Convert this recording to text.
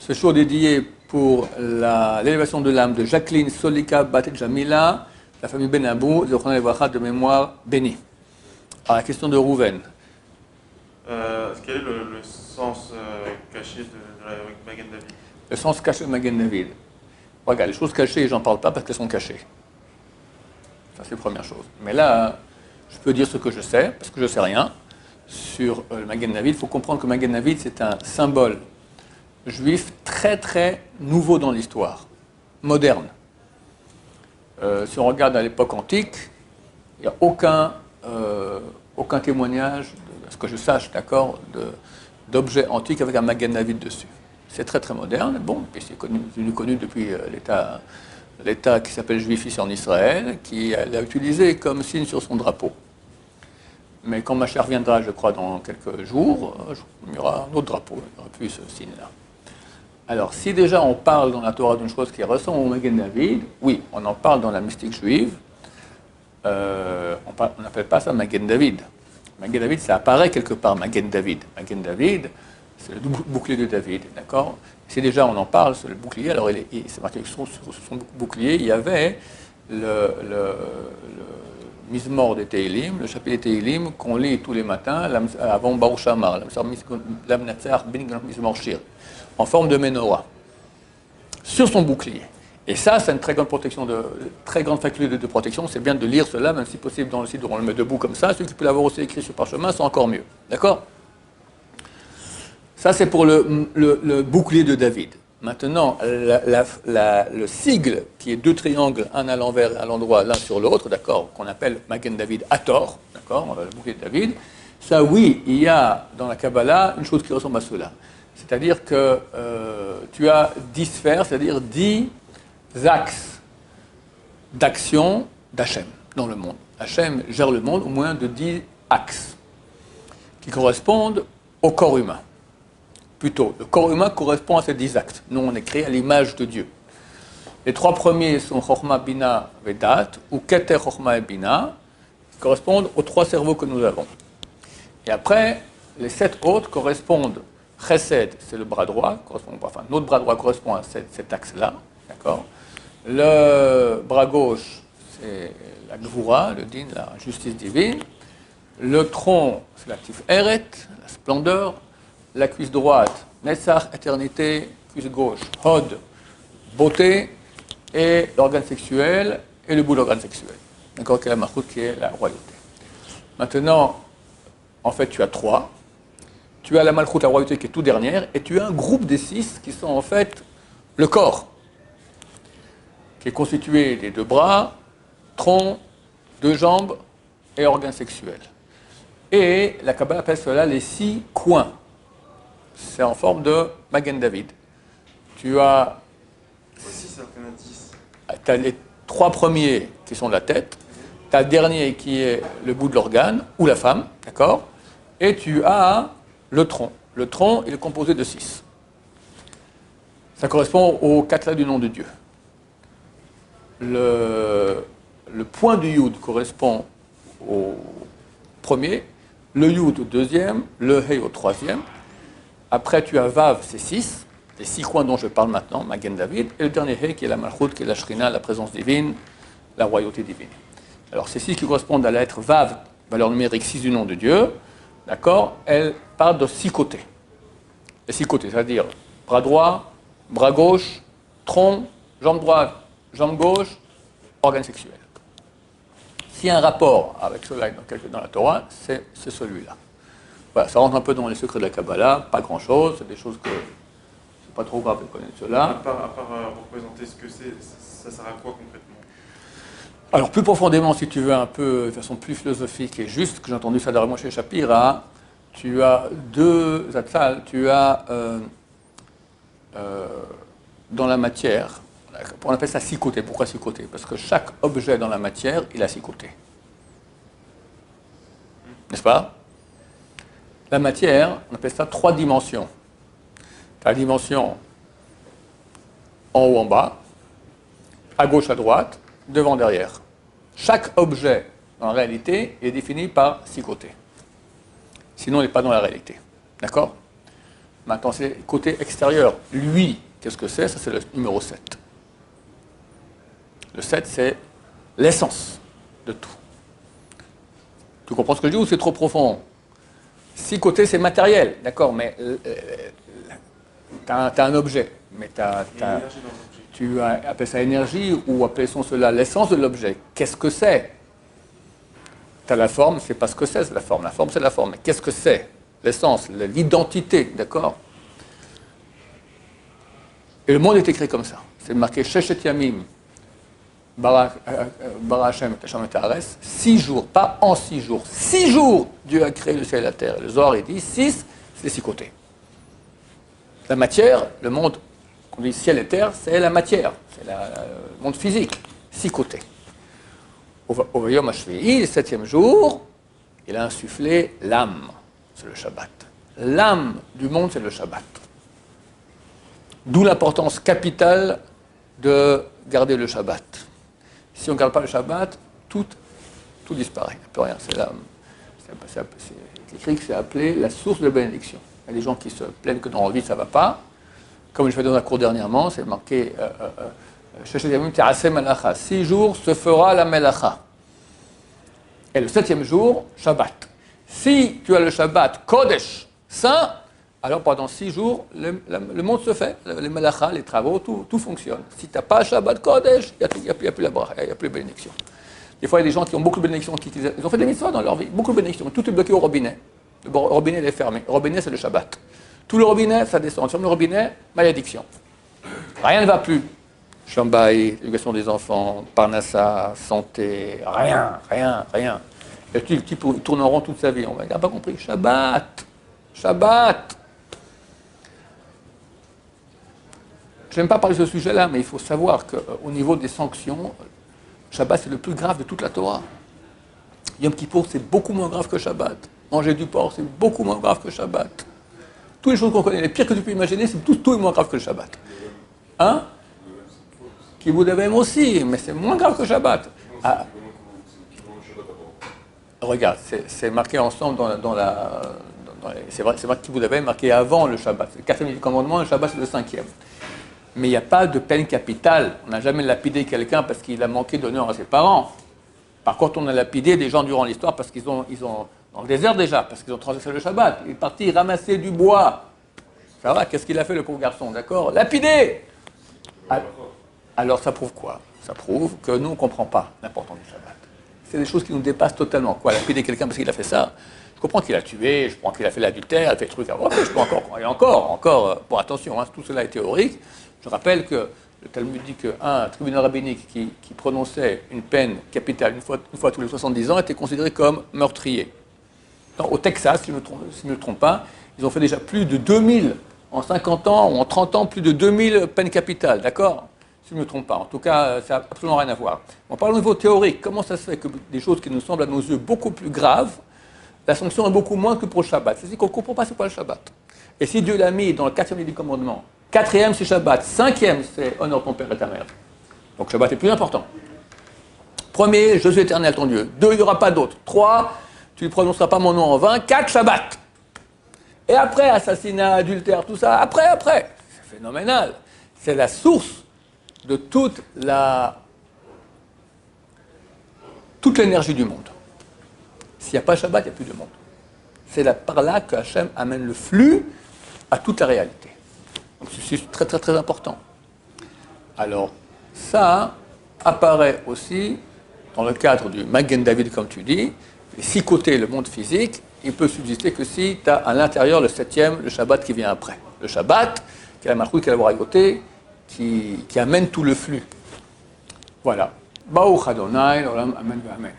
Ce show dédié pour l'élévation de l'âme de Jacqueline Solika Bat Jamila, la famille Benabou, de mémoire bénie. Alors, la question de Rouven. Quel est le sens caché de la Magen David? Le sens caché de Magen David. Regarde, les choses cachées, j'en parle pas parce qu'elles sont cachées. Ça, c'est la première chose. Mais là, je peux dire ce que je sais, parce que je ne sais rien. Sur le Magen David, il faut comprendre que Magen David, c'est un symbole juif très très nouveau dans l'histoire, moderne. Si on regarde à l'époque antique, il n'y a aucun témoignage, à ce que je sache, d'accord, d'objets antiques avec un Magen David dessus. C'est très très moderne. Bon, puis c'est connu depuis l'État qui s'appelle juif ici en Israël, qui l'a utilisé comme signe sur son drapeau. Mais quand ma chère viendra, je crois, dans quelques jours, il y aura un autre drapeau, il n'y aura plus ce signe-là. Alors, si déjà on parle dans la Torah d'une chose qui ressemble au Magen David, oui, on en parle dans la mystique juive, on n'appelle pas ça Magen David. Magen David, ça apparaît quelque part, Magen David. Magen David, c'est le bouclier de David, d'accord? Si déjà on en parle, c'est le bouclier, alors c'est marqué que sur son bouclier, il y avait le Mizmor des Teilim, le chapitre des Teilim qu'on lit tous les matins avant Baruch Shamar, l'Amnatzach bin Mizmor Shir, en forme de menorah, sur son bouclier. Et ça, c'est une très grande protection, très grande faculté de protection. C'est bien de lire cela, même si possible dans le site où on le met debout comme ça. Ceux qui peuvent l'avoir aussi écrit sur parchemin, c'est encore mieux. D'accord? Ça, c'est pour le bouclier de David. Maintenant, le sigle, qui est deux triangles, un à l'envers, à l'endroit, l'un sur l'autre, d'accord, qu'on appelle Magen David Hator, d'accord, le bouclier de David, ça, oui, il y a dans la Kabbalah une chose qui ressemble à cela. C'est-à-dire que tu as 10 sphères, c'est-à-dire 10 axes d'action d'Hachem dans le monde. Hachem gère le monde au moins de 10 axes qui correspondent au corps humain. Plutôt, le corps humain correspond à ces 10 axes. Nous, on est créé à l'image de Dieu. Les 3 premiers sont Chokhmah, Bina, Vedat, ou Keter, Chokhmah et Bina, qui correspondent aux 3 cerveaux que nous avons. Et après, les 7 autres correspondent. Chesed, c'est le bras droit, notre bras droit correspond à cet axe-là, d'accord. Le bras gauche, c'est la Gvura, le din, la justice divine. Le tronc, c'est l'actif Eret, la splendeur. La cuisse droite, Netzach, éternité. Cuisse gauche, Hod, beauté. Et l'organe sexuel, et le bout de l'organe sexuel. D'accord, qui est la Malchut, qui est la royauté. Maintenant, en fait, tu as 3. Tu as la Malchut, la royauté, qui est tout dernière. Et tu as un groupe des 6 qui sont en fait le corps, qui est constitué des 2 bras, tronc, 2 jambes et organes sexuels. Et la Kabbalah appelle cela les 6 coins. C'est en forme de Magen David. Tu as... Aussi, ça fait 10. Tu as les 3 premiers qui sont la tête, tu as le dernier qui est le bout de l'organe, ou la femme, d'accord? Et tu as le tronc. Le tronc, il est composé de 6. Ça correspond aux 4 lettres du nom de Dieu. Le point du Yud correspond au premier, le Yud au deuxième, le Hei au troisième. Après, tu as Vav, c'est 6, les 6 coins dont je parle maintenant, Magen David, et le dernier Hei qui est la Malchut, qui est la Shrina, la présence divine, la royauté divine. Alors, ces 6 qui correspondent à la lettre Vav, valeur numérique 6 du nom de Dieu, d'accord, elles partent de 6 côtés. Les 6 côtés, c'est-à-dire bras droit, bras gauche, tronc, jambe droite, jambe gauche, organe sexuel. S'il y a un rapport avec cela dans la Torah, c'est celui-là. Voilà, ça rentre un peu dans les secrets de la Kabbalah, pas grand-chose, c'est des choses que c'est pas trop grave de connaître cela. À part représenter ce que c'est, ça sert à quoi concrètement? Alors plus profondément, si tu veux, un peu de façon plus philosophique et juste, que j'ai entendu ça dans Moshe Shapira, tu as 2 atzal, tu as dans la matière, on appelle ça 6 côtés. Pourquoi 6 côtés? Parce que chaque objet dans la matière, il a 6 côtés. N'est-ce pas? La matière, on appelle ça 3 dimensions. Tu as la dimension en haut, en bas, à gauche, à droite, devant, derrière. Chaque objet, en réalité, est défini par 6 côtés. Sinon, il n'est pas dans la réalité. D'accord? Maintenant, c'est le côté extérieur. Lui, qu'est-ce que c'est? Ça, c'est le numéro 7. Le 7, c'est l'essence de tout. Tu comprends ce que je dis ou c'est trop profond? 6 côtés, c'est matériel, d'accord, mais tu as un objet. Mais tu appelles ça énergie ou appelons cela l'essence de l'objet. Qu'est-ce que c'est? Tu as la forme, c'est pas ce que c'est la forme. La forme, c'est la forme. Mais qu'est-ce que c'est? L'essence, l'identité, d'accord? Et le monde est écrit comme ça. C'est marqué Sheshet Yamim, Bara Hashem et Haaretz, 6 jours, pas en 6 jours. 6 jours, Dieu a créé le ciel et la terre. Le Zohar, il dit 6, c'est les 6 côtés. La matière, le monde, qu'on dit ciel et terre, c'est la matière, c'est le monde physique, 6 côtés. Au Vayom HaShvi'i, le 7e jour, il a insufflé l'âme, c'est le Shabbat. L'âme du monde, c'est le Shabbat. D'où l'importance capitale de garder le Shabbat. Si on ne garde pas le Shabbat, tout disparaît, il n'y a plus rien. C'est écrit que c'est appelé la source de bénédiction. Il y a des gens qui se plaignent que dans leur vie, ça ne va pas. Comme je fais dans un cours dernièrement, c'est marqué 6 jours se fera la melacha. Et le 7e jour, Shabbat. Si tu as le Shabbat Kodesh, saint, alors pendant 6 jours, le monde se fait. Les melacha, les travaux, tout fonctionne. Si tu n'as pas Shabbat Kodesh, il n'y a plus la bracha, il n'y a plus de bénédiction. Des fois, il y a des gens qui ont beaucoup de bénédictions, ils ont fait des mitzvahs dans leur vie, beaucoup de bénédictions, tout est bloqué au robinet. Le robinet il est fermé. Le robinet, c'est le Shabbat. Tout le robinet, ça descend. Sur le robinet, malédiction. Rien ne va plus. Shambaï, l'éducation des enfants, Parnassa, santé, rien. Et le type tourne en rond toute sa vie. On n'a pas compris. Shabbat. Je n'aime pas parler de ce sujet-là, mais il faut savoir qu'au niveau des sanctions, Shabbat, c'est le plus grave de toute la Torah. Yom Kippour, c'est beaucoup moins grave que Shabbat. Manger du porc, c'est beaucoup moins grave que Shabbat. Toutes les choses qu'on connaît, les pires que tu peux imaginer, c'est tout est moins grave que le Shabbat. Hein? Kibbutz Avim aussi, mais c'est moins grave que Shabbat. Ah. Regarde, c'est marqué ensemble c'est vrai que Kibbutz Avim est marqué avant le Shabbat. C'est le 4e commandement, le Shabbat c'est le 5e. Mais il n'y a pas de peine capitale. On n'a jamais lapidé quelqu'un parce qu'il a manqué d'honneur à ses parents. Par contre, on a lapidé des gens durant l'histoire parce qu'ils ont dans le désert déjà, parce qu'ils ont transgressé le Shabbat. Il est parti ramasser du bois. Ça va, qu'est-ce qu'il a fait le pauvre garçon, d'accord? Lapidé. Alors ça prouve quoi? Ça prouve que nous, on ne comprend pas l'importance du Shabbat. C'est des choses qui nous dépassent totalement. Quoi, lapider quelqu'un parce qu'il a fait ça? Je comprends qu'il a tué, je comprends qu'il a fait l'adultère, il a fait des trucs. Ok, je peux encore. Bon, attention, hein, tout cela est théorique. Je rappelle que le Talmud dit qu'un tribunal rabbinique qui prononçait une peine capitale une fois tous les 70 ans était considéré comme meurtrier. Au Texas, si je ne me trompe pas, ils ont fait déjà plus de 2000, en 50 ans ou en 30 ans, plus de 2000 peines capitales, d'accord? Si je ne me trompe pas. En tout cas, ça n'a absolument rien à voir. On parle au niveau théorique. Comment ça se fait que des choses qui nous semblent à nos yeux beaucoup plus graves, la sanction est beaucoup moins que pour le Shabbat? C'est-à-dire qu'on ne comprend pas c'est quoi le Shabbat. Et si Dieu l'a mis dans le 4e du commandement, 4e c'est Shabbat, 5e c'est honore ton père et ta mère. Donc Shabbat est plus important. 1er, je suis éternel ton Dieu. 2, il n'y aura pas d'autre. 3, tu ne prononceras pas mon nom en vain. 4, Shabbat. Et après, assassinat, adultère, tout ça, après. C'est phénoménal. C'est la source de toute l'énergie du monde. S'il n'y a pas Shabbat, il n'y a plus de monde. C'est par là que Hachem amène le flux à toute la réalité. Donc c'est très très très important. Alors, ça apparaît aussi dans le cadre du Magen David, comme tu dis, les 6 côtés, le monde physique, il peut subsister que si tu as à l'intérieur le 7e, le Shabbat qui vient après. Le Shabbat, qui est la Malchut, qui est la Borayot, qui amène tout le flux. Voilà. Baruch Adonai, Olam, Amen, Amen.